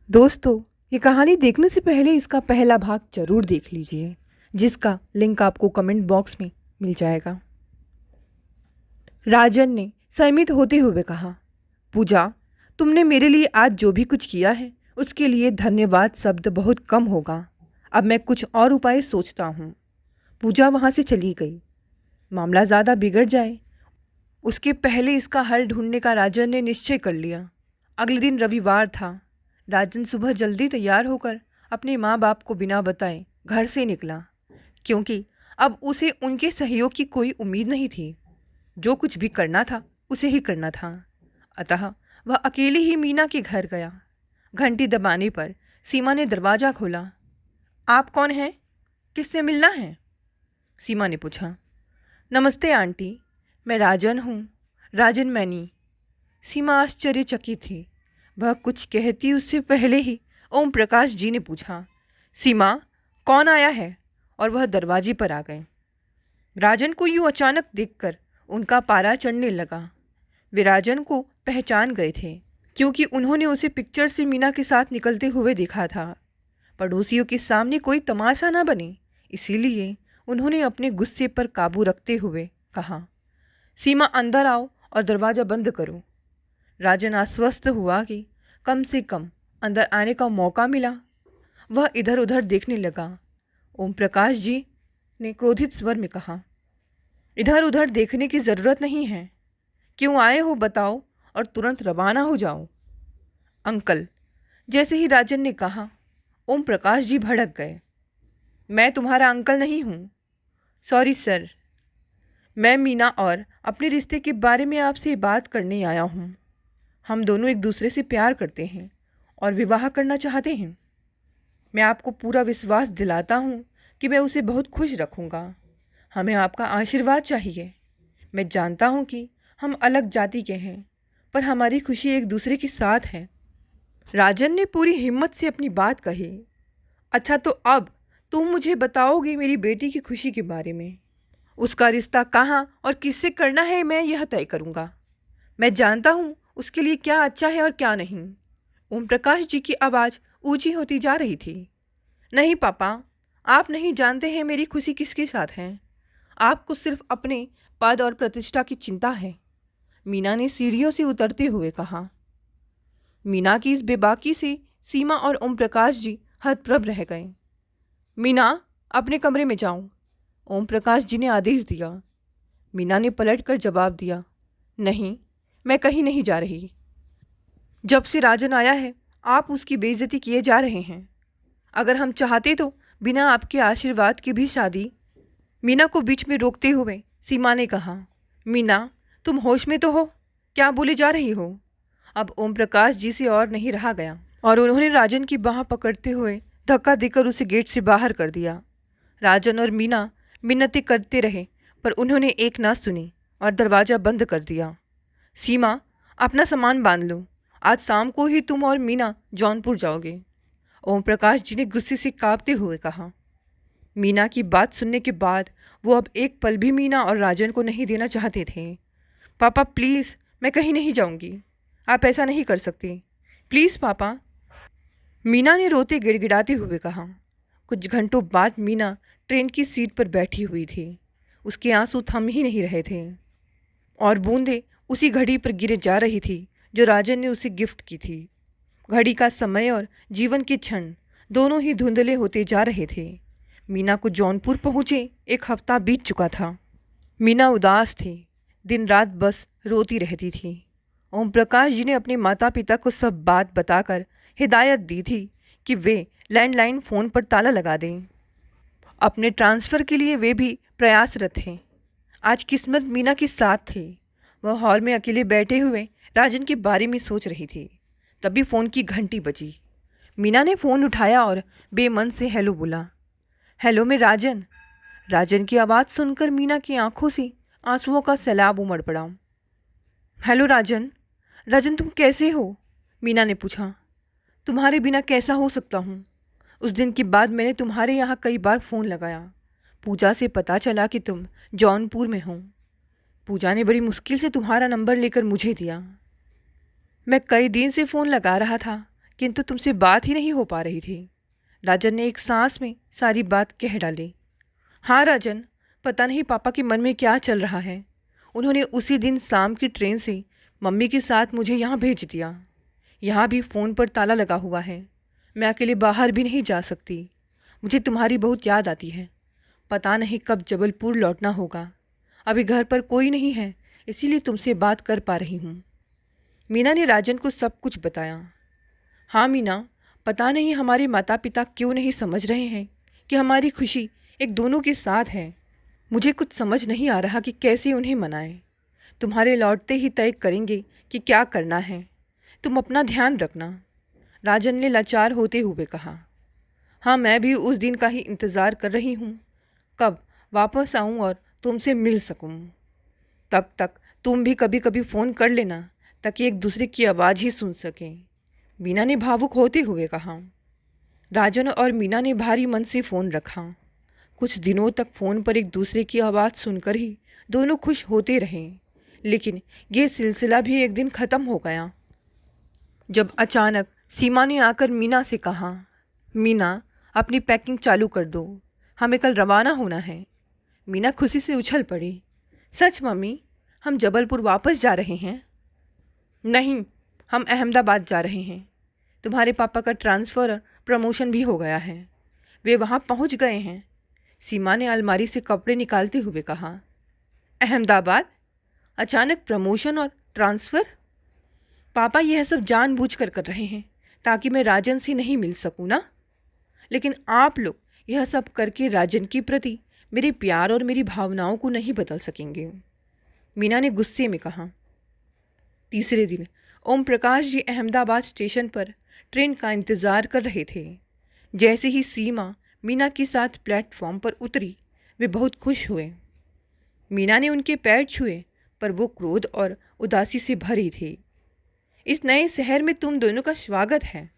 दोस्तों, ये कहानी देखने से पहले इसका पहला भाग जरूर देख लीजिए, जिसका लिंक आपको कमेंट बॉक्स में मिल जाएगा। राजन ने संयमित होते हुए कहा, पूजा, तुमने मेरे लिए आज जो भी कुछ किया है उसके लिए धन्यवाद शब्द बहुत कम होगा। अब मैं कुछ और उपाय सोचता हूँ। पूजा वहाँ से चली गई। मामला ज़्यादा बिगड़ जाए उसके पहले इसका हल ढूंढने का राजन ने निश्चय कर लिया। अगले दिन रविवार था। राजन सुबह जल्दी तैयार होकर अपने माँ बाप को बिना बताए घर से निकला, क्योंकि अब उसे उनके सहयोग की कोई उम्मीद नहीं थी। जो कुछ भी करना था उसे ही करना था। अतः वह अकेले ही मीना के घर गया। घंटी दबाने पर सीमा ने दरवाज़ा खोला। आप कौन हैं? किससे मिलना है? सीमा ने पूछा। नमस्ते आंटी, मैं राजन हूँ, राजन मैनी। सीमा आश्चर्यचकित थी। वह कुछ कहती उससे पहले ही ओम प्रकाश जी ने पूछा, सीमा, कौन आया है? और वह दरवाजे पर आ गए। राजन को यूँ अचानक देखकर उनका पारा चढ़ने लगा। वे राजन को पहचान गए थे, क्योंकि उन्होंने उसे पिक्चर से मीना के साथ निकलते हुए देखा था। पड़ोसियों के सामने कोई तमाशा न बने, इसीलिए उन्होंने अपने गुस्से पर काबू रखते हुए कहा, सीमा, अंदर आओ और दरवाज़ा बंद करो। राजन आश्वस्त हुआ कि कम से कम अंदर आने का मौका मिला। वह इधर उधर देखने लगा। ओम प्रकाश जी ने क्रोधित स्वर में कहा, इधर उधर देखने की ज़रूरत नहीं है। क्यों आए हो बताओ और तुरंत रवाना हो जाओ। अंकल, जैसे ही राजन ने कहा, ओम प्रकाश जी भड़क गए। मैं तुम्हारा अंकल नहीं हूँ। सॉरी सर, मैं मीना और अपने रिश्ते के बारे में आपसे बात करने आया हूँ। हम दोनों एक दूसरे से प्यार करते हैं और विवाह करना चाहते हैं। मैं आपको पूरा विश्वास दिलाता हूँ कि मैं उसे बहुत खुश रखूँगा। हमें आपका आशीर्वाद चाहिए। मैं जानता हूँ कि हम अलग जाति के हैं, पर हमारी खुशी एक दूसरे के साथ है। राजन ने पूरी हिम्मत से अपनी बात कही। अच्छा, तो अब तुम मुझे बताओगे मेरी बेटी की खुशी के बारे में। उसका रिश्ता कहाँ और किससे करना है, मैं यह तय करूँगा। मैं जानता हूँ उसके लिए क्या अच्छा है और क्या नहीं। ओम प्रकाश जी की आवाज़ ऊंची होती जा रही थी। नहीं पापा, आप नहीं जानते हैं मेरी खुशी किसके साथ है। आपको सिर्फ अपने पद और प्रतिष्ठा की चिंता है। मीना ने सीढ़ियों से उतरते हुए कहा। मीना की इस बेबाकी से सीमा और ओम प्रकाश जी हतप्रभ रह गए। मीना, अपने कमरे में जाओ, ओम प्रकाश जी ने आदेश दिया। मीना ने पलटकर जवाब दिया, नहीं, मैं कहीं नहीं जा रही। जब से राजन आया है आप उसकी बेइज्जती किए जा रहे हैं। अगर हम चाहते तो बिना आपके आशीर्वाद की भी शादी। मीना को बीच में रोकते हुए सीमा ने कहा, मीना, तुम होश में तो हो? क्या बोले जा रही हो? अब ओम प्रकाश जी से और नहीं रहा गया और उन्होंने राजन की बाह पकड़ते हुए धक्का देकर उसे गेट से बाहर कर दिया। राजन और मीना मिन्नतें करते रहे, पर उन्होंने एक ना सुनी और दरवाज़ा बंद कर दिया। सीमा, अपना सामान बांध लो। आज शाम को ही तुम और मीना जौनपुर जाओगे, ओम प्रकाश जी ने गुस्से से कांपते हुए कहा। मीना की बात सुनने के बाद वो अब एक पल भी मीना और राजन को नहीं देना चाहते थे। पापा प्लीज़, मैं कहीं नहीं जाऊंगी। आप ऐसा नहीं कर सकते, प्लीज़ पापा, मीना ने रोते गिड़गिड़ाते हुए कहा। कुछ घंटों बाद मीना ट्रेन की सीट पर बैठी हुई थी। उसके आंसू थम ही नहीं रहे थे और बूंदें उसी घड़ी पर गिरे जा रही थी जो राजन ने उसे गिफ्ट की थी। घड़ी का समय और जीवन के क्षण दोनों ही धुंधले होते जा रहे थे। मीना को जौनपुर पहुँचे 1 हफ्ता बीत चुका था। मीना उदास थी, दिन रात बस रोती रहती थी। ओम प्रकाश जी ने अपने माता पिता को सब बात बताकर हिदायत दी थी कि वे लैंडलाइन फ़ोन पर ताला लगा दें। अपने ट्रांसफ़र के लिए वे भी प्रयासरत थे। आज किस्मत मीना के साथ थी। वह हॉल में अकेले बैठे हुए राजन के बारे में सोच रही थी। तभी फ़ोन की घंटी बजी। मीना ने फ़ोन उठाया और बेमन से हेलो बोला। हेलो, मैं राजन। राजन की आवाज़ सुनकर मीना की आंखों से आंसुओं का सैलाब उमड़ पड़ा। हेलो राजन। राजन, तुम कैसे हो? मीना ने पूछा। तुम्हारे बिना कैसा हो सकता हूँ? उस दिन के बाद मैंने तुम्हारे यहाँ कई बार फ़ोन लगाया। पूजा से पता चला कि तुम जौनपुर में हो। पूजा ने बड़ी मुश्किल से तुम्हारा नंबर लेकर मुझे दिया। मैं कई दिन से फ़ोन लगा रहा था किंतु तुमसे बात ही नहीं हो पा रही थी। राजन ने एक सांस में सारी बात कह डाली। हाँ राजन, पता नहीं पापा के मन में क्या चल रहा है। उन्होंने उसी दिन शाम की ट्रेन से मम्मी के साथ मुझे यहाँ भेज दिया। यहाँ भी फ़ोन पर ताला लगा हुआ है। मैं अकेले बाहर भी नहीं जा सकती। मुझे तुम्हारी बहुत याद आती है। पता नहीं कब जबलपुर लौटना होगा। अभी घर पर कोई नहीं है, इसीलिए तुमसे बात कर पा रही हूँ। मीना ने राजन को सब कुछ बताया। हाँ मीना, पता नहीं हमारे माता पिता क्यों नहीं समझ रहे हैं कि हमारी खुशी एक दोनों के साथ है। मुझे कुछ समझ नहीं आ रहा कि कैसे उन्हें मनाएं। तुम्हारे लौटते ही तय करेंगे कि क्या करना है। तुम अपना ध्यान रखना, राजन ने लाचार होते हुए कहा। हाँ, मैं भी उस दिन का ही इंतज़ार कर रही हूँ, कब वापस आऊँ और तुमसे मिल सकूँ। तब तक तुम भी कभी कभी फ़ोन कर लेना ताकि एक दूसरे की आवाज़ ही सुन सकें, मीना ने भावुक होते हुए कहा। राजन और मीना ने भारी मन से फ़ोन रखा। कुछ दिनों तक फ़ोन पर एक दूसरे की आवाज़ सुनकर ही दोनों खुश होते रहे, लेकिन ये सिलसिला भी एक दिन ख़त्म हो गया जब अचानक सीमा ने आकर मीना से कहा, मीना अपनी पैकिंग चालू कर दो, हमें कल रवाना होना है। मीना खुशी से उछल पड़ी। सच मम्मी, हम जबलपुर वापस जा रहे हैं? नहीं, हम अहमदाबाद जा रहे हैं। तुम्हारे पापा का ट्रांसफ़र और प्रमोशन भी हो गया है। वे वहाँ पहुँच गए हैं, सीमा ने अलमारी से कपड़े निकालते हुए कहा। अहमदाबाद? अचानक प्रमोशन और ट्रांसफ़र? पापा यह सब जानबूझकर कर रहे हैं ताकि मैं राजन से नहीं मिल सकूं ना। लेकिन आप लोग यह सब करके राजन के प्रति मेरे प्यार और मेरी भावनाओं को नहीं बदल सकेंगे, मीना ने गुस्से में कहा। तीसरे दिन ओम प्रकाश जी अहमदाबाद स्टेशन पर ट्रेन का इंतज़ार कर रहे थे। जैसे ही सीमा मीना के साथ प्लेटफॉर्म पर उतरी, वे बहुत खुश हुए। मीना ने उनके पैर छुए, पर वो क्रोध और उदासी से भरी थी। इस नए शहर में तुम दोनों का स्वागत है,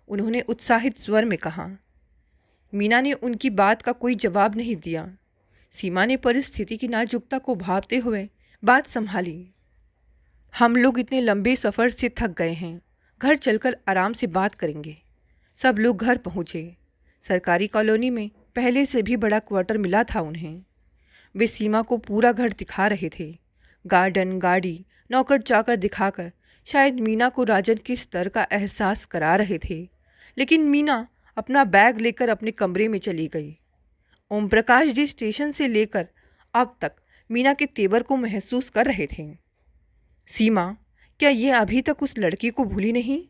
उन्होंने उत्साहित स्वर में कहा। मीना ने उनकी बात का कोई जवाब नहीं दिया। सीमा ने परिस्थिति की नाजुकता को भांपते हुए बात संभाली। हम लोग इतने लंबे सफ़र से थक गए हैं, घर चलकर आराम से बात करेंगे। सब लोग घर पहुँचे। सरकारी कॉलोनी में पहले से भी बड़ा क्वार्टर मिला था उन्हें। वे सीमा को पूरा घर दिखा रहे थे, गार्डन, गाड़ी, नौकर चाकर दिखाकर शायद मीना को राजन के स्तर का एहसास करा रहे थे। लेकिन मीना अपना बैग लेकर अपने कमरे में चली गई। ओम प्रकाश जी स्टेशन से लेकर अब तक मीना के तेवर को महसूस कर रहे थे। सीमा, क्या ये अभी तक उस लड़की को भूली नहीं?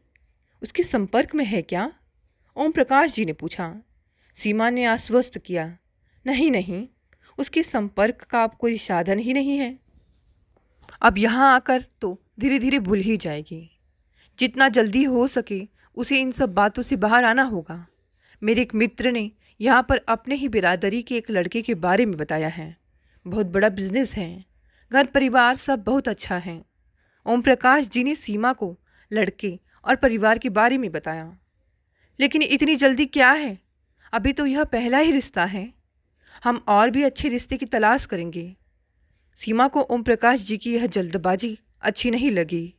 उसके संपर्क में है क्या? ओम प्रकाश जी ने पूछा। सीमा ने आश्वस्त किया, नहीं नहीं, उसके संपर्क का अब कोई साधन ही नहीं है। अब यहाँ आकर तो धीरे धीरे भूल ही जाएगी। जितना जल्दी हो सके उसे इन सब बातों से बाहर आना होगा। मेरे एक मित्र ने यहाँ पर अपने ही बिरादरी के एक लड़के के बारे में बताया है। बहुत बड़ा बिजनेस है, घर परिवार सब बहुत अच्छा है। ओम प्रकाश जी ने सीमा को लड़के और परिवार के बारे में बताया। लेकिन इतनी जल्दी क्या है? अभी तो यह पहला ही रिश्ता है। हम और भी अच्छे रिश्ते की तलाश करेंगे। सीमा को ओम प्रकाश जी की यह जल्दबाजी अच्छी नहीं लगी।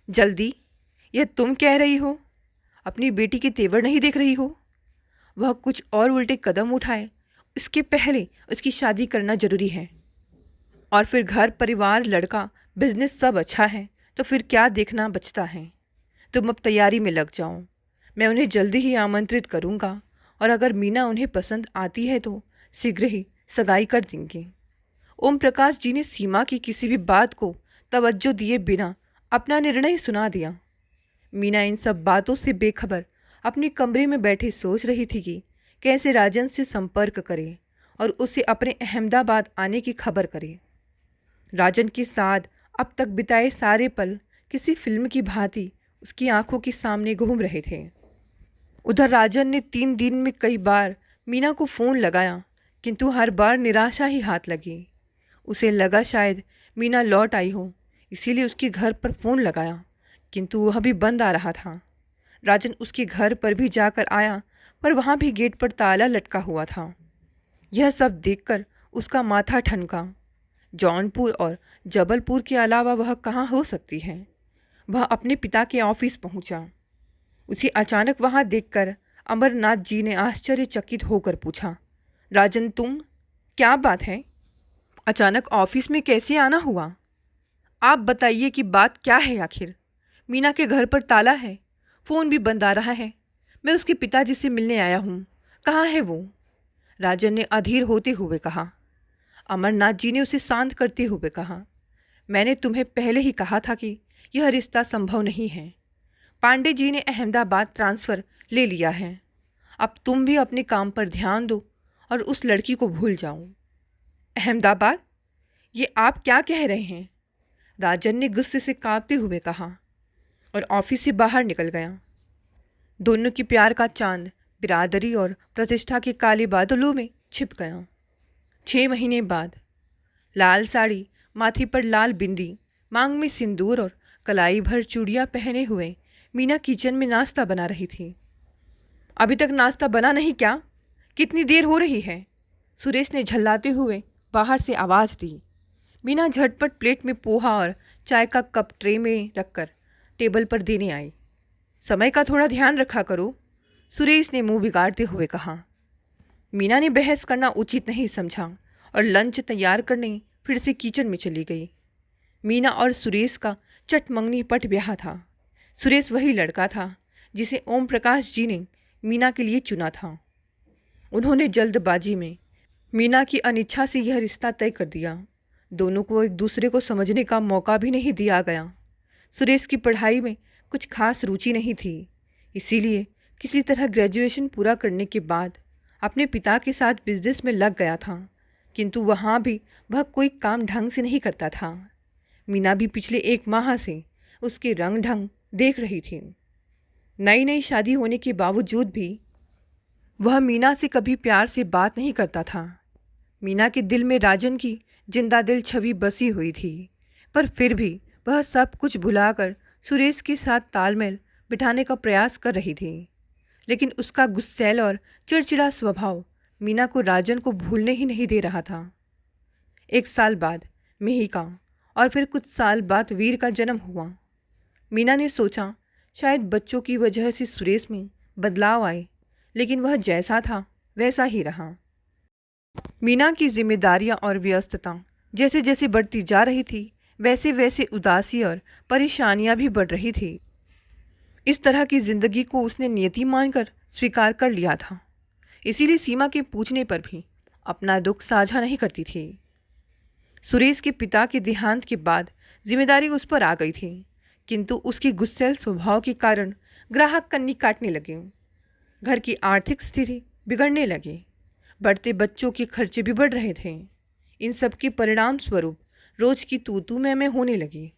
जल्दी? यह तुम कह रही हो? अपनी बेटी के तेवर नहीं देख रही हो? वह कुछ और उल्टे कदम उठाए, इसके पहले उसकी शादी करना जरूरी है। और फिर घर परिवार, लड़का, बिजनेस सब अच्छा है, तो फिर क्या देखना बचता है? तुम अब तैयारी में लग जाओ। मैं उन्हें जल्दी ही आमंत्रित करूँगा, और अगर मीना उन्हें पसंद आती है तो शीघ्र ही सगाई कर देंगे। ओम प्रकाश जी ने सीमा की किसी भी बात को तवज्जो दिए बिना अपना निर्णय सुना दिया। मीना इन सब बातों से बेखबर अपने कमरे में बैठे सोच रही थी कि कैसे राजन से संपर्क करे और उसे अपने अहमदाबाद आने की खबर करे। राजन के साथ अब तक बिताए सारे पल किसी फिल्म की भांति उसकी आंखों के सामने घूम रहे थे। उधर राजन ने 3 दिन में कई बार मीना को फ़ोन लगाया, किंतु हर बार निराशा ही हाथ लगी। उसे लगा शायद मीना लौट आई हो, इसीलिए उसके घर पर फ़ोन लगाया, किंतु वह भी बंद आ रहा था। राजन उसके घर पर भी जाकर आया, पर वहाँ भी गेट पर ताला लटका हुआ था। यह सब देखकर उसका माथा ठनका। जौनपुर और जबलपुर के अलावा वह कहाँ हो सकती है? वह अपने पिता के ऑफिस पहुँचा। उसे अचानक वहाँ देखकर अमरनाथ जी ने आश्चर्यचकित होकर पूछा, राजन तुम, क्या बात है? अचानक ऑफिस में कैसे आना हुआ? आप बताइए कि बात क्या है आखिर? मीना के घर पर ताला है, फ़ोन भी बंद आ रहा है। मैं उसके पिताजी से मिलने आया हूँ, कहाँ है वो? राजन ने अधीर होते हुए कहा। अमरनाथ जी ने उसे शांत करते हुए कहा, मैंने तुम्हें पहले ही कहा था कि यह रिश्ता संभव नहीं है। पांडे जी ने अहमदाबाद ट्रांसफ़र ले लिया है। अब तुम भी अपने काम पर ध्यान दो और उस लड़की को भूल जाओ। अहमदाबाद? ये आप क्या कह रहे हैं? राजन ने गुस्से से कांपते हुए कहा और ऑफिस से बाहर निकल गया। दोनों के प्यार का चांद बिरादरी और प्रतिष्ठा के काले बादलों में छिप गया। 6 महीने बाद लाल साड़ी, माथे पर लाल बिंदी, मांग में सिंदूर और कलाई भर चूड़ियाँ पहने हुए मीना किचन में नाश्ता बना रही थी। अभी तक नाश्ता बना नहीं क्या? कितनी देर हो रही है? सुरेश ने झल्लाते हुए बाहर से आवाज़ दी। मीना झटपट प्लेट में पोहा और चाय का कप ट्रे में रखकर टेबल पर देने आई। समय का थोड़ा ध्यान रखा करो, सुरेश ने मुंह बिगाड़ते हुए कहा। मीना ने बहस करना उचित नहीं समझा और लंच तैयार करने फिर से किचन में चली गई। मीना और सुरेश का चटमंगनी पट ब्याह था। सुरेश वही लड़का था जिसे ओम प्रकाश जी ने मीना के लिए चुना था। उन्होंने जल्दबाजी में मीना की अनिच्छा से यह रिश्ता तय कर दिया। दोनों को एक दूसरे को समझने का मौका भी नहीं दिया गया। सुरेश की पढ़ाई में कुछ खास रुचि नहीं थी, इसीलिए किसी तरह ग्रेजुएशन पूरा करने के बाद अपने पिता के साथ बिजनेस में लग गया था, किंतु वहाँ भी वह कोई काम ढंग से नहीं करता था। मीना भी पिछले 1 माह से उसके रंग ढंग देख रही थी। नई नई शादी होने के बावजूद भी वह मीना से कभी प्यार से बात नहीं करता था। मीना के दिल में राजन की जिंदा दिल छवि बसी हुई थी, पर फिर भी वह सब कुछ भुलाकर सुरेश के साथ तालमेल बिठाने का प्रयास कर रही थी। लेकिन उसका गुस्सैल और चिड़चिड़ा स्वभाव मीना को राजन को भूलने ही नहीं दे रहा था। 1 साल बाद मिहिका और फिर कुछ साल बाद वीर का जन्म हुआ। मीना ने सोचा शायद बच्चों की वजह से सुरेश में बदलाव आए, लेकिन वह जैसा था वैसा ही रहा। मीना की जिम्मेदारियां और व्यस्तता जैसे जैसे बढ़ती जा रही थी, वैसे वैसे उदासी और परेशानियां भी बढ़ रही थी। इस तरह की जिंदगी को उसने नियति मानकर स्वीकार कर लिया था, इसीलिए सीमा के पूछने पर भी अपना दुख साझा नहीं करती थी। सुरेश के पिता के देहांत के बाद जिम्मेदारी उस पर आ गई थी, किंतु उसके गुस्सैल स्वभाव के कारण ग्राहक कन्नी काटने लगे। घर की आर्थिक स्थिति बिगड़ने लगी। बढ़ते बच्चों के खर्चे भी बढ़ रहे थे। इन सब के परिणाम स्वरूप रोज की तू मैं होने लगी।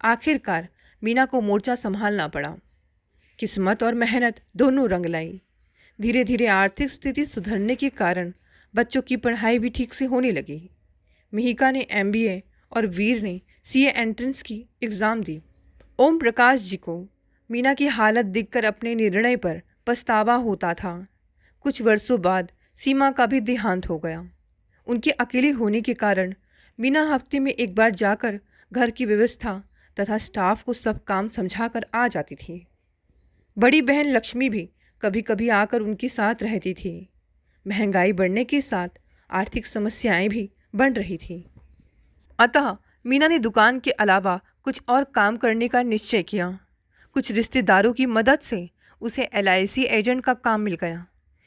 आखिरकार मीना को मोर्चा संभालना पड़ा। किस्मत और मेहनत दोनों रंग लाई। धीरे धीरे आर्थिक स्थिति सुधरने के कारण बच्चों की पढ़ाई भी ठीक से होने लगी। मिहिका ने MBA और वीर ने CA एंट्रेंस की एग्ज़ाम दी। ओम प्रकाश जी को मीना की हालत देखकर अपने निर्णय पर पछतावा होता था। कुछ वर्षों बाद सीमा का भी देहांत हो गया। उनके अकेले होने के कारण मीना हफ्ते में 1 बार जाकर घर की व्यवस्था तथा स्टाफ को सब काम समझाकर आ जाती थी। बड़ी बहन लक्ष्मी भी कभी कभी आकर उनके साथ रहती थी। महंगाई बढ़ने के साथ आर्थिक समस्याएं भी बढ़ रही थी। अतः मीना ने दुकान के अलावा कुछ और काम करने का निश्चय किया। कुछ रिश्तेदारों की मदद से उसे LIC एजेंट का काम मिल गया।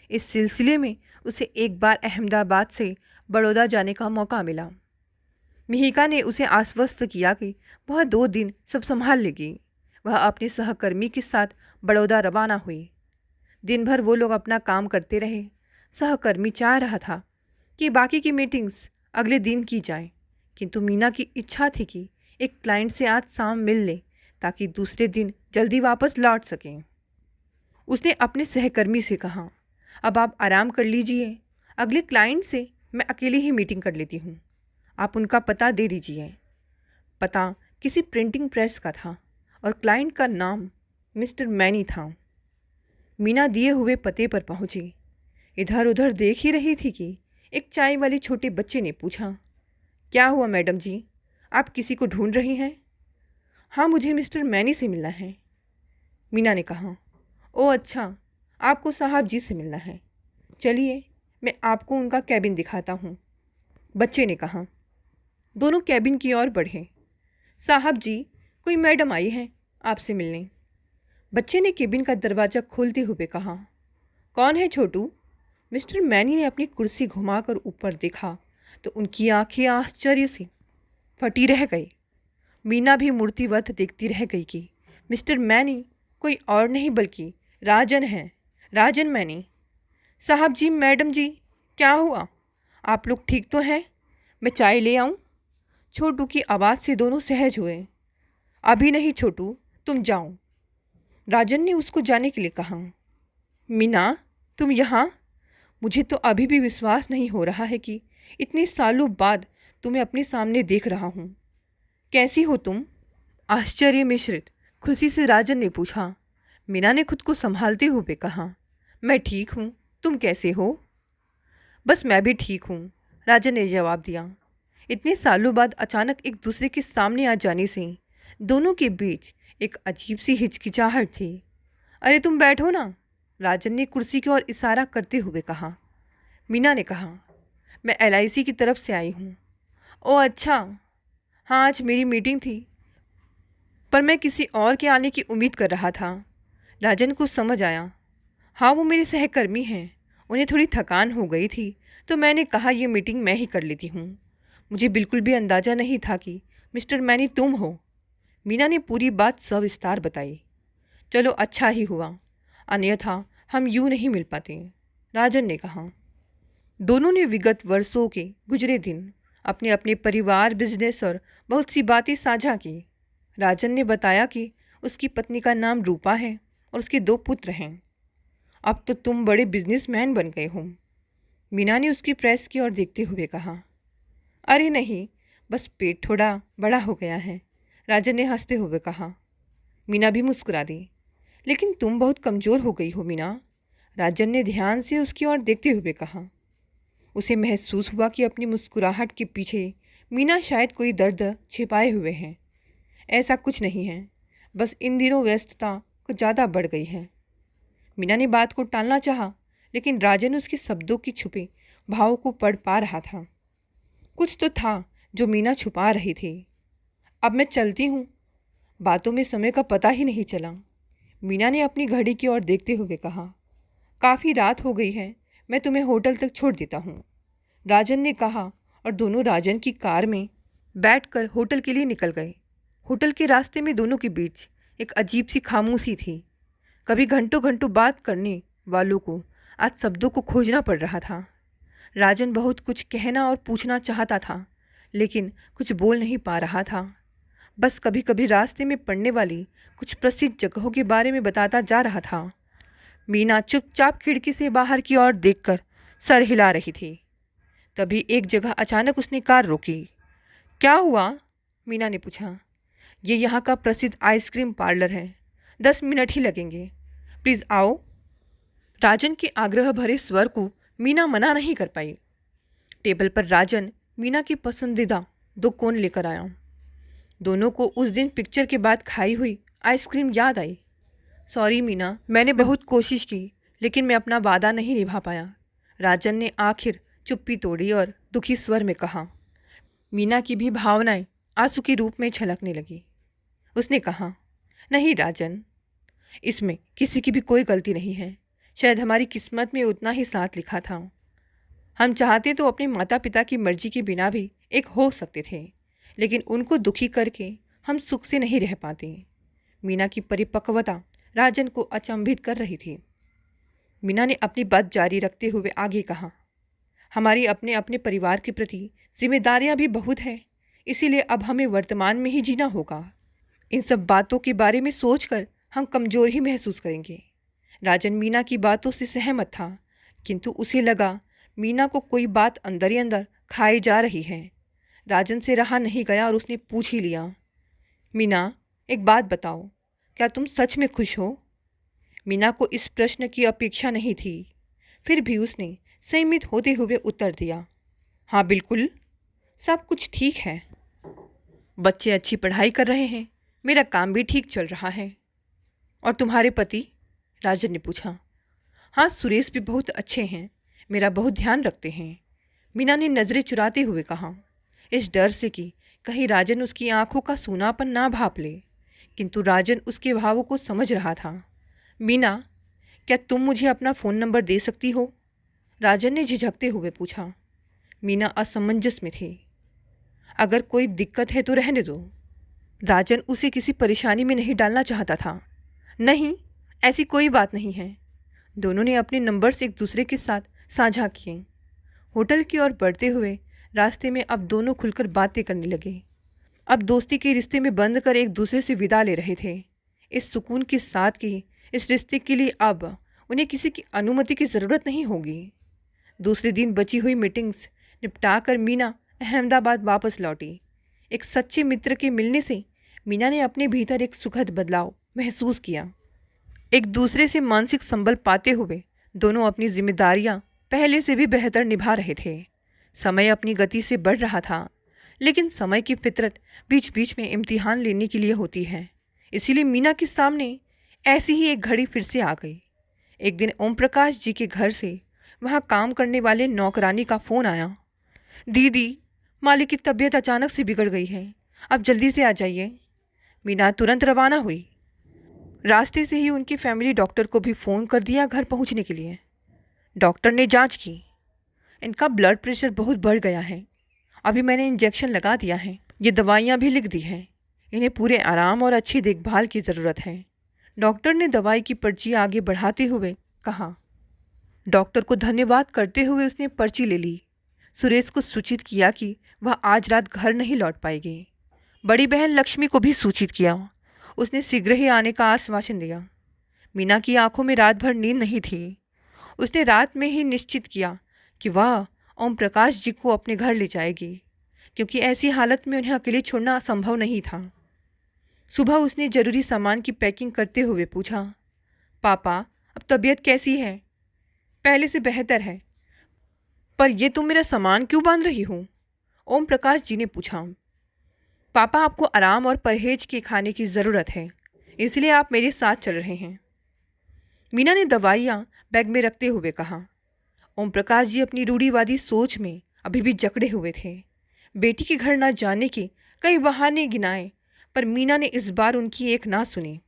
इस सिलसिले में उसे 1 बार अहमदाबाद से बड़ौदा जाने का मौका मिला। मिहिका ने उसे आश्वस्त किया कि वह 2 दिन सब संभाल लेगी। वह अपने सहकर्मी के साथ बड़ौदा रवाना हुई। दिन भर वो लोग अपना काम करते रहे। सहकर्मी चाह रहा था कि बाकी की मीटिंग्स अगले दिन की जाएं, किंतु मीना की इच्छा थी कि एक क्लाइंट से आज शाम मिल ले ताकि दूसरे दिन जल्दी वापस लौट सकें। उसने अपने सहकर्मी से कहा, अब आप आराम कर लीजिए, अगले क्लाइंट से मैं अकेले ही मीटिंग कर लेती हूँ। आप उनका पता दे दीजिए। पता किसी प्रिंटिंग प्रेस का था और क्लाइंट का नाम मिस्टर मैनी था। मीना दिए हुए पते पर पहुंची। इधर उधर देख ही रही थी कि एक चाय वाले छोटे बच्चे ने पूछा, क्या हुआ मैडम जी, आप किसी को ढूंढ रही हैं? हाँ, मुझे मिस्टर मैनी से मिलना है, मीना ने कहा ओह अच्छा, आपको साहब जी से मिलना है। चलिए मैं आपको उनका कैबिन दिखाता हूँ, बच्चे ने कहा। दोनों कैबिन की ओर बढ़े। साहब जी, कोई मैडम आई है आपसे मिलने। बच्चे ने केबिन का दरवाज़ा खोलते हुए कहा। कौन है छोटू? मिस्टर मैनी ने अपनी कुर्सी घुमाकर ऊपर देखा तो उनकी आंखें आश्चर्य से फटी रह गई। मीना भी मूर्तिवत देखती रह गई कि मिस्टर मैनी कोई और नहीं बल्कि राजन हैं, राजन मैनी। साहब जी, मैडम जी, क्या हुआ? आप लोग ठीक तो हैं? मैं चाय ले आऊं? छोटू की आवाज़ से दोनों सहज हुए। अभी नहीं छोटू, तुम जाओ, राजन ने उसको जाने के लिए कहा। मीना, तुम यहाँ? मुझे तो अभी भी विश्वास नहीं हो रहा है कि इतने सालों बाद तुम्हें अपने सामने देख रहा हूँ। कैसी हो तुम? आश्चर्य मिश्रित खुशी से राजन ने पूछा। मीना ने खुद को संभालते हुए कहा, मैं ठीक हूँ, तुम कैसे हो? बस मैं भी ठीक हूँ, राजन ने जवाब दिया। इतने सालों बाद अचानक एक दूसरे के सामने आ जाने से दोनों के बीच एक अजीब सी हिचकिचाहट थी। अरे तुम बैठो ना, राजन ने कुर्सी की ओर इशारा करते हुए कहा। मीना ने कहा, मैं LIC की तरफ से आई हूँ। ओह अच्छा, हाँ आज मेरी मीटिंग थी पर मैं किसी और के आने की उम्मीद कर रहा था। राजन को समझ आया। हाँ वो मेरे सहकर्मी हैं, उन्हें थोड़ी थकान हो गई थी तो मैंने कहा ये मीटिंग मैं ही कर लेती हूँ। मुझे बिल्कुल भी अंदाज़ा नहीं था कि मिस्टर मैनी तुम हो। मीना ने पूरी बात सविस्तार बताई। चलो अच्छा ही हुआ, अन्यथा हम यूँ नहीं मिल पाते, राजन ने कहा। दोनों ने विगत वर्षों के गुजरे दिन, अपने अपने परिवार, बिजनेस और बहुत सी बातें साझा की। राजन ने बताया कि उसकी पत्नी का नाम रूपा है और उसके 2 पुत्र हैं। अब तो तुम बड़े बिजनेसमैन बन गए हो, मीना ने उसकी प्रेस की ओर देखते हुए कहा। अरे नहीं, बस पेट थोड़ा बड़ा हो गया है, राजन ने हंसते हुए कहा। मीना भी मुस्कुरा दी। लेकिन तुम बहुत कमज़ोर हो गई हो मीना, राजन ने ध्यान से उसकी ओर देखते हुए कहा। उसे महसूस हुआ कि अपनी मुस्कुराहट के पीछे मीना शायद कोई दर्द छिपाए हुए हैं। ऐसा कुछ नहीं है, बस इन दिनों व्यस्तता कुछ ज़्यादा बढ़ गई है। मीना ने बात को टालना चाहा, लेकिन राजन उसके शब्दों की छुपे भावों को पढ़ पा रहा था। कुछ तो था जो मीना छुपा रही थी। अब मैं चलती हूँ, बातों में समय का पता ही नहीं चला, मीना ने अपनी घड़ी की ओर देखते हुए कहा। काफ़ी रात हो गई है, मैं तुम्हें होटल तक छोड़ देता हूँ, राजन ने कहा और दोनों राजन की कार में बैठकर होटल के लिए निकल गए। होटल के रास्ते में दोनों के बीच एक अजीब सी खामोशी थी। कभी घंटों घंटों बात करने वालों को आज शब्दों को खोजना पड़ रहा था। राजन बहुत कुछ कहना और पूछना चाहता था, लेकिन कुछ बोल नहीं पा रहा था। बस कभी कभी रास्ते में पड़ने वाली कुछ प्रसिद्ध जगहों के बारे में बताता जा रहा था। मीना चुपचाप खिड़की से बाहर की ओर देखकर सर हिला रही थी। तभी एक जगह अचानक उसने कार रोकी। क्या हुआ? मीना ने पूछा। ये यहाँ का प्रसिद्ध आइसक्रीम पार्लर है, 10 मिनट ही लगेंगे, प्लीज़ आओ। राजन के आग्रह भरे स्वर को मीना मना नहीं कर पाई। टेबल पर राजन मीना की पसंदीदा 2 कोन लेकर आया। दोनों को उस दिन पिक्चर के बाद खाई हुई आइसक्रीम याद आई। सॉरी मीना, मैंने बहुत कोशिश की लेकिन मैं अपना वादा नहीं निभा पाया, राजन ने आखिर चुप्पी तोड़ी और दुखी स्वर में कहा। मीना की भी भावनाएं आंसू के रूप में छलकने लगी। उसने कहा, नहीं राजन, इसमें किसी की भी कोई गलती नहीं है। शायद हमारी किस्मत में उतना ही साथ लिखा था। हम चाहते तो अपने माता पिता की मर्जी के बिना भी एक हो सकते थे, लेकिन उनको दुखी करके हम सुख से नहीं रह पाते। मीना की परिपक्वता राजन को अचंभित कर रही थी। मीना ने अपनी बात जारी रखते हुए आगे कहा, हमारी अपने अपने परिवार के प्रति जिम्मेदारियां भी बहुत हैं, इसीलिए अब हमें वर्तमान में ही जीना होगा। इन सब बातों के बारे में सोचकर हम कमज़ोर ही महसूस करेंगे। राजन मीना की बातों से सहमत था, किंतु उसे लगा मीना को कोई बात अंदर ही अंदर खाई जा रही है। राजन से रहा नहीं गया और उसने पूछ ही लिया, मीना एक बात बताओ, क्या तुम सच में खुश हो? मीना को इस प्रश्न की अपेक्षा नहीं थी, फिर भी उसने संयमित होते हुए उत्तर दिया, हाँ बिल्कुल, सब कुछ ठीक है। बच्चे अच्छी पढ़ाई कर रहे हैं, मेरा काम भी ठीक चल रहा है। और तुम्हारे पति? राजन ने पूछा। हाँ, सुरेश भी बहुत अच्छे हैं, मेरा बहुत ध्यान रखते हैं, मीना ने नज़रें चुराते हुए कहा, इस डर से कि कहीं राजन उसकी आंखों का सूनापन ना भांप ले। किंतु राजन उसके भावों को समझ रहा था। मीना, क्या तुम मुझे अपना फ़ोन नंबर दे सकती हो? राजन ने झिझकते हुए पूछा। मीना असमंजस में थी। अगर कोई दिक्कत है तो रहने दो। राजन उसे किसी परेशानी में नहीं डालना चाहता था। नहीं, ऐसी कोई बात नहीं है। दोनों ने अपने नंबर्स एक दूसरे के साथ साझा किए। होटल की ओर बढ़ते हुए रास्ते में अब दोनों खुलकर बातें करने लगे। अब दोस्ती के रिश्ते में बंद कर एक दूसरे से विदा ले रहे थे। इस सुकून के साथ कि इस रिश्ते के लिए अब उन्हें किसी की अनुमति की ज़रूरत नहीं होगी। दूसरे दिन बची हुई मीटिंग्स निपटाकर मीना अहमदाबाद वापस लौटी। एक सच्चे मित्र के मिलने से मीना ने अपने भीतर एक सुखद बदलाव महसूस किया। एक दूसरे से मानसिक संबल पाते हुए दोनों अपनी जिम्मेदारियां पहले से भी बेहतर निभा रहे थे। समय अपनी गति से बढ़ रहा था, लेकिन समय की फितरत बीच बीच में इम्तिहान लेने के लिए होती है। इसीलिए मीना के सामने ऐसी ही एक घड़ी फिर से आ गई। एक दिन ओम प्रकाश जी के घर से वहाँ काम करने वाले नौकरानी का फ़ोन आया। दीदी, मालिक की तबीयत अचानक से बिगड़ गई है, आप जल्दी से आ जाइए। मीना तुरंत रवाना हुई। रास्ते से ही उनकी फैमिली डॉक्टर को भी फ़ोन कर दिया घर पहुंचने के लिए। डॉक्टर ने जांच की। इनका ब्लड प्रेशर बहुत बढ़ गया है। अभी मैंने इंजेक्शन लगा दिया है, ये दवाइयाँ भी लिख दी हैं। इन्हें पूरे आराम और अच्छी देखभाल की ज़रूरत है। डॉक्टर ने दवाई की पर्ची आगे बढ़ाते हुए कहा। डॉक्टर को धन्यवाद करते हुए उसने पर्ची ले ली। सुरेश को सूचित किया कि वह आज रात घर नहीं लौट पाएगी। बड़ी बहन लक्ष्मी को भी सूचित किया। उसने शीघ्र ही आने का आश्वासन दिया। मीना की आंखों में रात भर नींद नहीं थी। उसने रात में ही निश्चित किया कि वह ओम प्रकाश जी को अपने घर ले जाएगी, क्योंकि ऐसी हालत में उन्हें अकेले छोड़ना संभव नहीं था। सुबह उसने जरूरी सामान की पैकिंग करते हुए पूछा, पापा, अब तबीयत कैसी है? पहले से बेहतर है, पर यह तुम मेरा सामान क्यों बांध रही हो? ओम प्रकाश जी ने पूछा। पापा, आपको आराम और परहेज के खाने की ज़रूरत है, इसलिए आप मेरे साथ चल रहे हैं। मीना ने दवाइयाँ बैग में रखते हुए कहा। ओम प्रकाश जी अपनी रूढ़िवादी सोच में अभी भी जकड़े हुए थे। बेटी के घर ना जाने के कई बहाने गिनाए, पर मीना ने इस बार उनकी एक ना सुनी।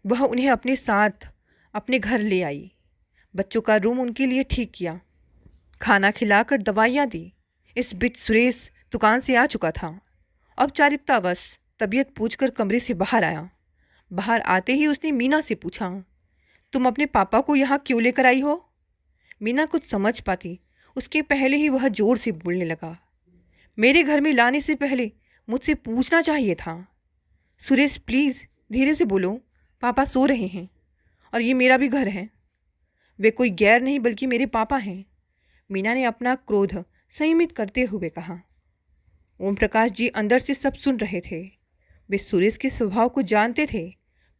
वह उन्हें अपने साथ अपने घर ले आई। बच्चों का रूम उनके लिए ठीक किया, खाना खिलाकर दवाइयाँ दी। इस बीच सुरेश दुकान से आ चुका था। औपचारिकतावश तबीयत पूछकर कमरे से बाहर आया। बाहर आते ही उसने मीना से पूछा, तुम अपने पापा को यहाँ क्यों लेकर आई हो? मीना कुछ समझ पाती उसके पहले ही वह जोर से बोलने लगा, मेरे घर में लाने से पहले मुझसे पूछना चाहिए था। सुरेश, प्लीज़ धीरे से बोलो, पापा सो रहे हैं और ये मेरा भी घर है। वे कोई गैर नहीं बल्कि मेरे पापा हैं। मीना ने अपना क्रोध संयमित करते हुए कहा। ओम प्रकाश जी अंदर से सब सुन रहे थे। वे सुरेश के स्वभाव को जानते थे,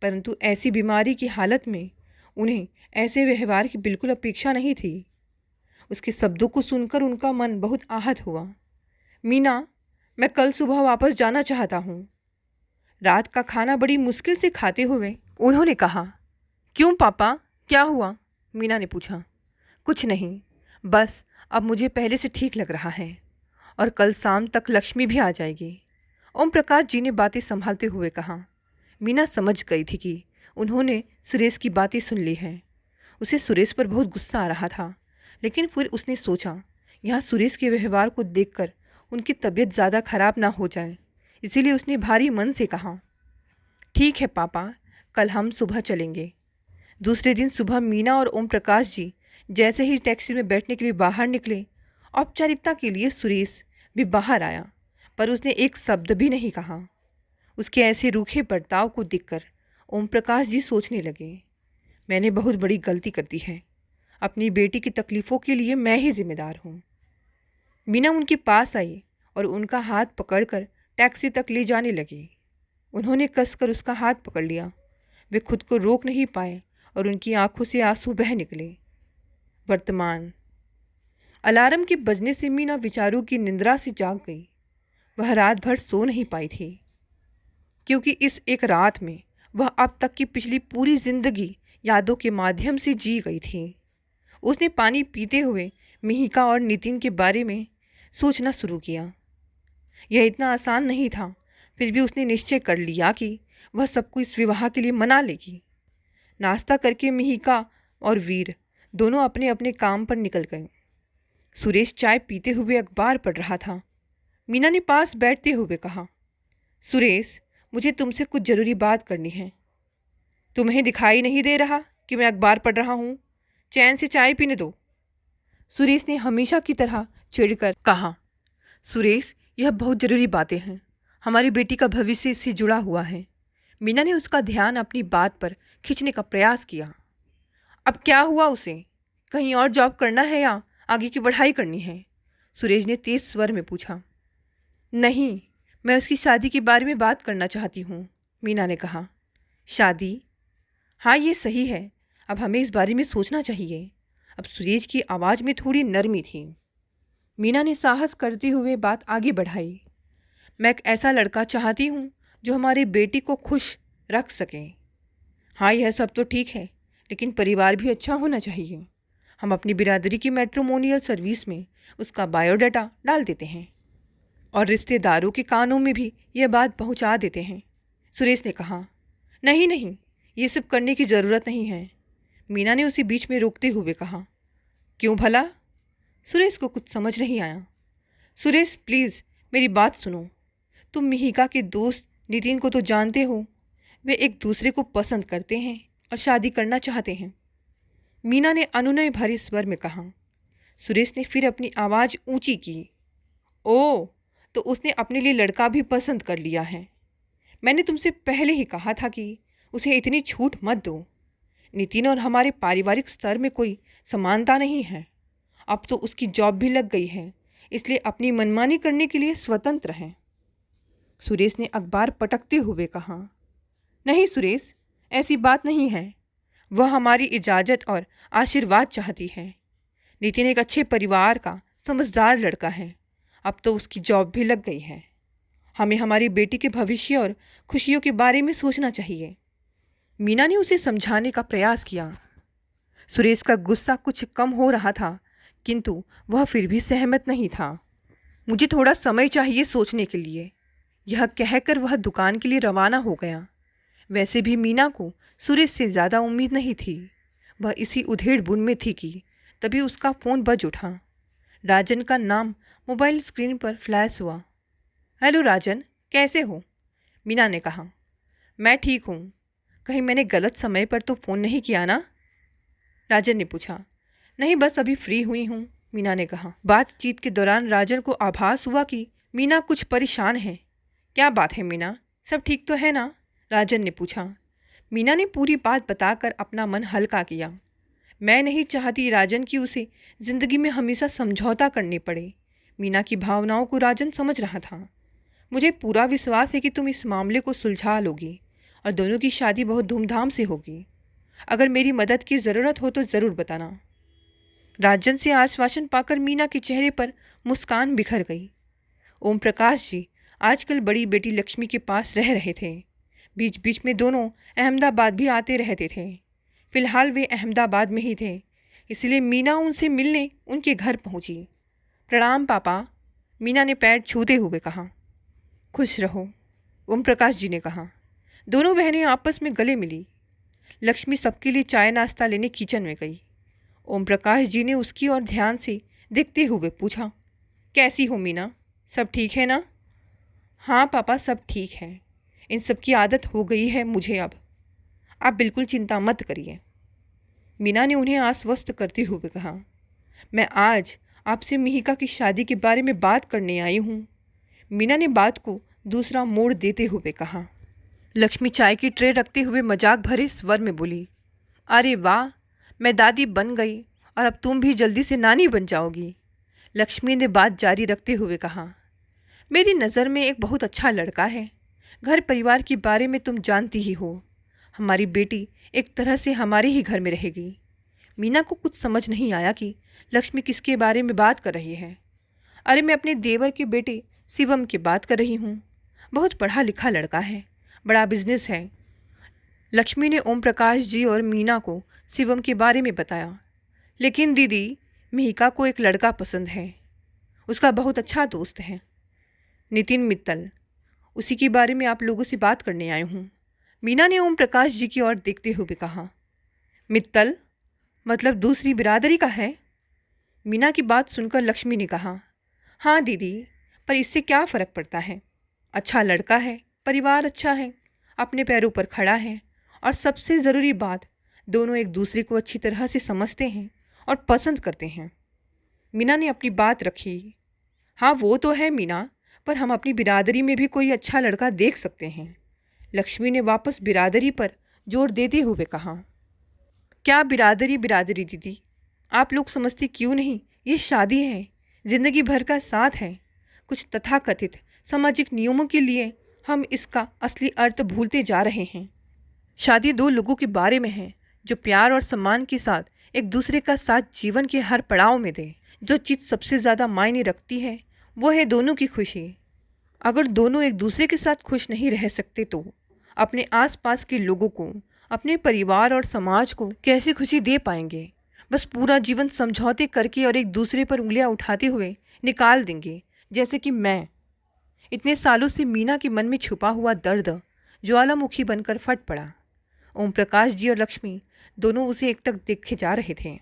परंतु ऐसी बीमारी की हालत में उन्हें ऐसे व्यवहार की बिल्कुल अपेक्षा नहीं थी। उसके शब्दों को सुनकर उनका मन बहुत आहत हुआ। मीना, मैं कल सुबह वापस जाना चाहता हूँ। रात का खाना बड़ी मुश्किल से खाते हुए उन्होंने कहा। क्यों पापा, क्या हुआ? मीना ने पूछा। कुछ नहीं, बस अब मुझे पहले से ठीक लग रहा है और कल शाम तक लक्ष्मी भी आ जाएगी। ओम प्रकाश जी ने बातें संभालते हुए कहा। मीना समझ गई थी कि उन्होंने सुरेश की बातें सुन ली हैं। उसे सुरेश पर बहुत गुस्सा आ रहा था, लेकिन फिर उसने सोचा यहाँ सुरेश के व्यवहार को देखकर उनकी तबीयत ज़्यादा खराब ना हो जाए, इसीलिए उसने भारी मन से कहा, ठीक है पापा, कल हम सुबह चलेंगे। दूसरे दिन सुबह मीना और ओम प्रकाश जी जैसे ही टैक्सी में बैठने के लिए बाहर निकले, औपचारिकता के लिए सुरेश भी बाहर आया, पर उसने एक शब्द भी नहीं कहा। उसके ऐसे रूखे बर्ताव को देखकर ओम प्रकाश जी सोचने लगे, मैंने बहुत बड़ी गलती कर दी है। अपनी बेटी की तकलीफ़ों के लिए मैं ही जिम्मेदार हूँ। मीना उनके पास आई और उनका हाथ पकड़कर टैक्सी तक ले जाने लगी। उन्होंने कसकर उसका हाथ पकड़ लिया। वे खुद को रोक नहीं पाए और उनकी आंखों से आंसू बह निकले। वर्तमान अलार्म के बजने से मीना विचारों की निंद्रा से जाग गई। वह रात भर सो नहीं पाई थी, क्योंकि इस एक रात में वह अब तक की पिछली पूरी जिंदगी यादों के माध्यम से जी गई थी। उसने पानी पीते हुए मिहिका और नितिन के बारे में सोचना शुरू किया। यह इतना आसान नहीं था, फिर भी उसने निश्चय कर लिया कि वह सबको इस विवाह के लिए मना लेगी। नाश्ता करके मिहिका और वीर दोनों अपने अपने काम पर निकल गए। सुरेश चाय पीते हुए अखबार पढ़ रहा था। मीना ने पास बैठते हुए कहा, सुरेश, मुझे तुमसे कुछ ज़रूरी बात करनी है। तुम्हें दिखाई नहीं दे रहा कि मैं अखबार पढ़ रहा हूँ? चैन से चाय पीने दो। सुरेश ने हमेशा की तरह चिढ़कर कहा, सुरेश, यह बहुत ज़रूरी बातें हैं। हमारी बेटी का भविष्य इससे जुड़ा हुआ है। मीना ने उसका ध्यान अपनी बात पर खींचने का प्रयास किया। अब क्या हुआ उसे? कहीं और जॉब करना है या आगे की पढ़ाई करनी है? सुरेश ने तेज स्वर में पूछा। नहीं, मैं उसकी शादी के बारे में बात करना चाहती हूँ, मीना ने कहा। शादी? हाँ, ये सही है। अब हमें इस बारे में सोचना चाहिए। अब सुरेश की आवाज़ में थोड़ी नरमी थी। मीना ने साहस करते हुए बात आगे बढ़ाई। मैं एक ऐसा लड़का चाहती हूँ जो हमारी बेटी को खुश रख सके। हाँ, यह सब तो ठीक है, लेकिन परिवार भी अच्छा होना चाहिए। हम अपनी बिरादरी की मैट्रिमोनियल सर्विस में उसका बायोडाटा डाल देते हैं और रिश्तेदारों के कानों में भी यह बात पहुंचा देते हैं। सुरेश ने कहा, नहीं नहीं, ये सब करने की ज़रूरत नहीं है। मीना ने उसे बीच में रोकते हुए कहा। क्यों भला? सुरेश को कुछ समझ नहीं आया। सुरेश, प्लीज़ मेरी बात सुनो। तुम मिहिका के दोस्त नितिन को तो जानते हो। वे एक दूसरे को पसंद करते हैं और शादी करना चाहते हैं, मीना ने अनुनय भरे स्वर में कहा। सुरेश ने फिर अपनी आवाज़ ऊंची की। ओह, तो उसने अपने लिए लड़का भी पसंद कर लिया है। मैंने तुमसे पहले ही कहा था कि उसे इतनी छूट मत दो। नितिन और हमारे पारिवारिक स्तर में कोई समानता नहीं है। अब तो उसकी जॉब भी लग गई है, इसलिए अपनी मनमानी करने के लिए स्वतंत्र हैं। सुरेश ने अखबार पटकते हुए कहा। नहीं सुरेश, ऐसी बात नहीं है। वह हमारी इजाज़त और आशीर्वाद चाहती है। नितिन एक अच्छे परिवार का समझदार लड़का है। अब तो उसकी जॉब भी लग गई है। हमें हमारी बेटी के भविष्य और खुशियों के बारे में सोचना चाहिए। मीना ने उसे समझाने का प्रयास किया। सुरेश का गुस्सा कुछ कम हो रहा था, किंतु वह फिर भी सहमत नहीं था। मुझे थोड़ा समय चाहिए सोचने के लिए, यह कहकर वह दुकान के लिए रवाना हो गया। वैसे भी मीना को सुरेश से ज़्यादा उम्मीद नहीं थी। वह इसी उधेड़ बुन में थी कि तभी उसका फ़ोन बज उठा। राजन का नाम मोबाइल स्क्रीन पर फ्लैश हुआ। हेलो राजन, कैसे हो? मीना ने कहा। मैं ठीक हूँ। कहीं मैंने गलत समय पर तो फ़ोन नहीं किया ना? राजन ने पूछा। नहीं, बस अभी फ्री हुई हूँ, मीना ने कहा। बातचीत के दौरान राजन को आभास हुआ कि मीना कुछ परेशान है। क्या बात है मीना, सब ठीक तो है ना? राजन ने पूछा। मीना ने पूरी बात बताकर अपना मन हल्का किया। मैं नहीं चाहती राजन कि उसे ज़िंदगी में हमेशा समझौता करने पड़े। मीना की भावनाओं को राजन समझ रहा था। मुझे पूरा विश्वास है कि तुम इस मामले को सुलझा लोगी और दोनों की शादी बहुत धूमधाम से होगी। अगर मेरी मदद की ज़रूरत हो तो ज़रूर बताना। राजन से आश्वासन पाकर मीना के चेहरे पर मुस्कान बिखर गई। ओम प्रकाश जी आजकल बड़ी बेटी लक्ष्मी के पास रह रहे थे। बीच बीच में दोनों अहमदाबाद भी आते रहते थे। फ़िलहाल वे अहमदाबाद में ही थे, इसलिए मीना उनसे मिलने उनके घर पहुंची। प्रणाम पापा, मीना ने पैर छूते हुए कहा। खुश रहो, ओम प्रकाश जी ने कहा। दोनों बहनें आपस में गले मिली। लक्ष्मी सबके लिए चाय नाश्ता लेने किचन में गई। ओम प्रकाश जी ने उसकी ओर ध्यान से देखते हुए पूछा, कैसी हो मीना, सब ठीक है ना? हाँ पापा, सब ठीक है। इन सब की आदत हो गई है मुझे अब। आप बिल्कुल चिंता मत करिए, मीना ने उन्हें आश्वस्त करते हुए कहा। मैं आज आपसे मिहिका की शादी के बारे में बात करने आई हूँ, मीना ने बात को दूसरा मोड़ देते हुए कहा। लक्ष्मी चाय की ट्रे रखते हुए मजाक भरे स्वर में बोली, अरे वाह, मैं दादी बन गई और अब तुम भी जल्दी से नानी बन जाओगी। लक्ष्मी ने बात जारी रखते हुए कहा। मेरी नज़र में एक बहुत अच्छा लड़का है। घर परिवार के बारे में तुम जानती ही हो। हमारी बेटी एक तरह से हमारे ही घर में रहेगी। मीना को कुछ समझ नहीं आया कि लक्ष्मी किसके बारे में बात कर रही है। अरे मैं अपने देवर के बेटे शिवम की बात कर रही हूँ। बहुत पढ़ा लिखा लड़का है, बड़ा बिजनेस है। लक्ष्मी ने ओम प्रकाश जी और मीना को शिवम के बारे में बताया। लेकिन दीदी, मिहिका को एक लड़का पसंद है, उसका बहुत अच्छा दोस्त है, नितिन मित्तल, उसी के बारे में आप लोगों से बात करने आई हूँ। मीना ने ओम प्रकाश जी की ओर देखते हुए कहा। मित्तल मतलब दूसरी बिरादरी का है? मीना की बात सुनकर लक्ष्मी ने कहा, हाँ दीदी, पर इससे क्या फ़र्क पड़ता है? अच्छा लड़का है, परिवार अच्छा है, अपने पैरों पर खड़ा है, और सबसे ज़रूरी बात, दोनों एक दूसरे को अच्छी तरह से समझते हैं और पसंद करते हैं। मीना ने अपनी बात रखी। हाँ वो तो है मीना, पर हम अपनी बिरादरी में भी कोई अच्छा लड़का देख सकते हैं। लक्ष्मी ने वापस बिरादरी पर जोर देते हुए कहा। क्या बिरादरी बिरादरी दीदी, आप लोग समझते क्यों नहीं? ये शादी है, ज़िंदगी भर का साथ है। कुछ तथाकथित सामाजिक नियमों के लिए हम इसका असली अर्थ भूलते जा रहे हैं। शादी दो लोगों के बारे में है जो प्यार और सम्मान के साथ एक दूसरे का साथ जीवन के हर पड़ाव में दे। जो चीज़ सबसे ज़्यादा मायने रखती है वो है दोनों की खुशी। अगर दोनों एक दूसरे के साथ खुश नहीं रह सकते तो अपने आसपास के लोगों को, अपने परिवार और समाज को कैसे खुशी दे पाएंगे? बस पूरा जीवन समझौते करके और एक दूसरे पर उंगलियां उठाते हुए निकाल देंगे, जैसे कि मैं। इतने सालों से मीना के मन में छुपा हुआ दर्द ज्वालामुखी बनकर फट पड़ा। ओम प्रकाश जी और लक्ष्मी दोनों उसे एकटक देखे जा रहे थे।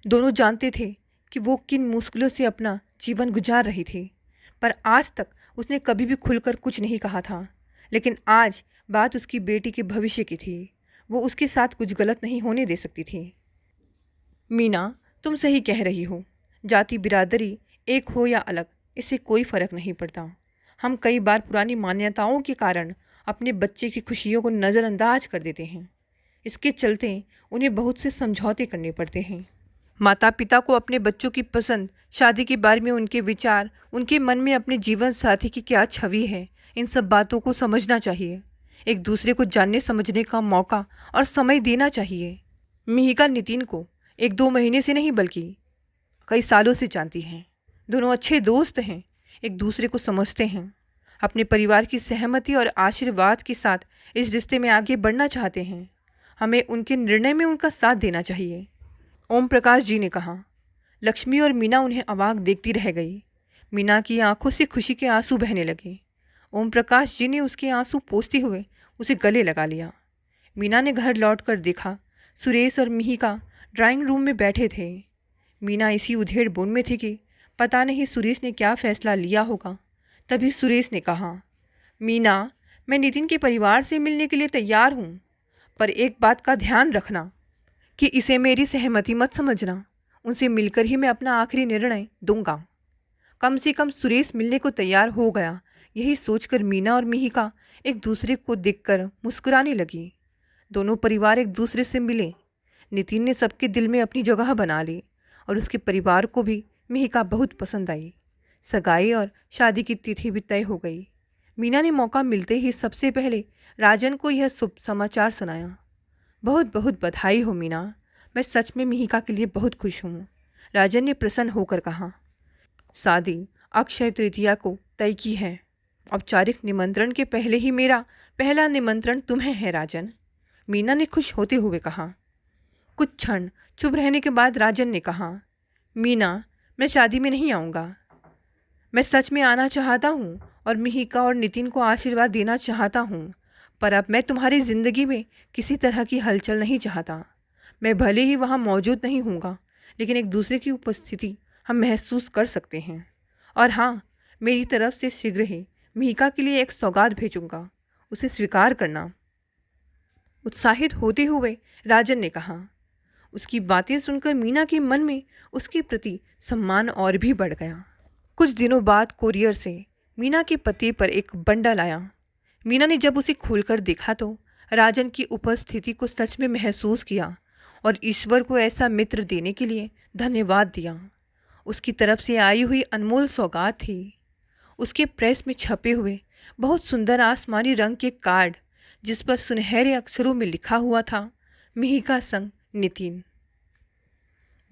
दोनों जानते थे कि वो किन मुश्किलों से अपना जीवन गुजार रही थी, पर आज तक उसने कभी भी खुलकर कुछ नहीं कहा था। लेकिन आज बात उसकी बेटी के भविष्य की थी। वो उसके साथ कुछ गलत नहीं होने दे सकती थी। मीना, तुम सही कह रही हो। जाति बिरादरी एक हो या अलग, इससे कोई फ़र्क नहीं पड़ता। हम कई बार पुरानी मान्यताओं के कारण अपने बच्चे की खुशियों को नज़रअंदाज कर देते हैं। इसके चलते उन्हें बहुत से समझौते करने पड़ते हैं। माता पिता को अपने बच्चों की पसंद, शादी के बारे में उनके विचार, उनके मन में अपने जीवन साथी की क्या छवि है, इन सब बातों को समझना चाहिए। एक दूसरे को जानने समझने का मौका और समय देना चाहिए। मिहिका नितिन को 1-2 महीने से नहीं बल्कि कई सालों से जानती हैं। दोनों अच्छे दोस्त हैं, एक दूसरे को समझते हैं, अपने परिवार की सहमति और आशीर्वाद के साथ इस रिश्ते में आगे बढ़ना चाहते हैं। हमें उनके निर्णय में उनका साथ देना चाहिए। ओम प्रकाश जी ने कहा। लक्ष्मी और मीना उन्हें अवाक देखती रह गई। मीना की आंखों से खुशी के आंसू बहने लगे। ओम प्रकाश जी ने उसके आंसू पोंछते हुए उसे गले लगा लिया। मीना ने घर लौटकर देखा, सुरेश और मिहिका ड्राइंग रूम में बैठे थे। मीना इसी उधेड़ बुन में थी कि पता नहीं सुरेश ने क्या फ़ैसला लिया होगा। तभी सुरेश ने कहा, मीना, मैं नितिन के परिवार से मिलने के लिए तैयार हूँ, पर एक बात का ध्यान रखना कि इसे मेरी सहमति मत समझना। उनसे मिलकर ही मैं अपना आखिरी निर्णय दूंगा। कम से कम सुरेश मिलने को तैयार हो गया। यही सोचकर मीना और मिहिका एक दूसरे को देखकर मुस्कुराने लगी। दोनों परिवार एक दूसरे से मिले। नितिन ने सबके दिल में अपनी जगह बना ली और उसके परिवार को भी मिहिका बहुत पसंद आई। सगाई और शादी की तिथि भी तय हो गई। मीना ने मौका मिलते ही सबसे पहले राजन को यह शुभ समाचार सुनाया। बहुत बहुत बधाई हो मीना, मैं सच में मिहिका के लिए बहुत खुश हूँ। राजन ने प्रसन्न होकर कहा। शादी अक्षय तृतीया को तय की है। औपचारिक निमंत्रण के पहले ही मेरा पहला निमंत्रण तुम्हें है राजन, मीना ने खुश होते हुए कहा। कुछ क्षण चुप रहने के बाद राजन ने कहा, मीना, मैं शादी में नहीं आऊँगा। मैं सच में आना चाहता हूँ और मिहिका और नितिन को आशीर्वाद देना चाहता हूँ, पर अब मैं तुम्हारी ज़िंदगी में किसी तरह की हलचल नहीं चाहता। मैं भले ही वहाँ मौजूद नहीं हूँगा, लेकिन एक दूसरे की उपस्थिति हम महसूस कर सकते हैं। और हाँ, मेरी तरफ से शीघ्र ही मिहिका के लिए एक सौगात भेजूँगा, उसे स्वीकार करना। उत्साहित होते हुए राजन ने कहा। उसकी बातें सुनकर मीना के मन में उसके प्रति सम्मान और भी बढ़ गया। कुछ दिनों बाद कोरियर से मीना के पते पर एक बंडल आया। मीना ने जब उसे खोलकर देखा तो राजन की उपस्थिति को सच में महसूस किया और ईश्वर को ऐसा मित्र देने के लिए धन्यवाद दिया। उसकी तरफ से आई हुई अनमोल सौगात थी। उसके प्रेस में छपे हुए बहुत सुंदर आसमानी रंग के कार्ड, जिस पर सुनहरे अक्षरों में लिखा हुआ था, मिहिका संग नितिन।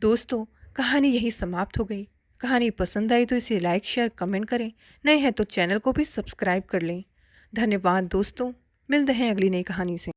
दोस्तों, कहानी यही समाप्त हो गई। कहानी पसंद आई तो इसे लाइक, शेयर, कमेंट करें। नए हैं तो चैनल को भी सब्सक्राइब कर लें। धन्यवाद दोस्तों, मिलते हैं अगली नई कहानी से।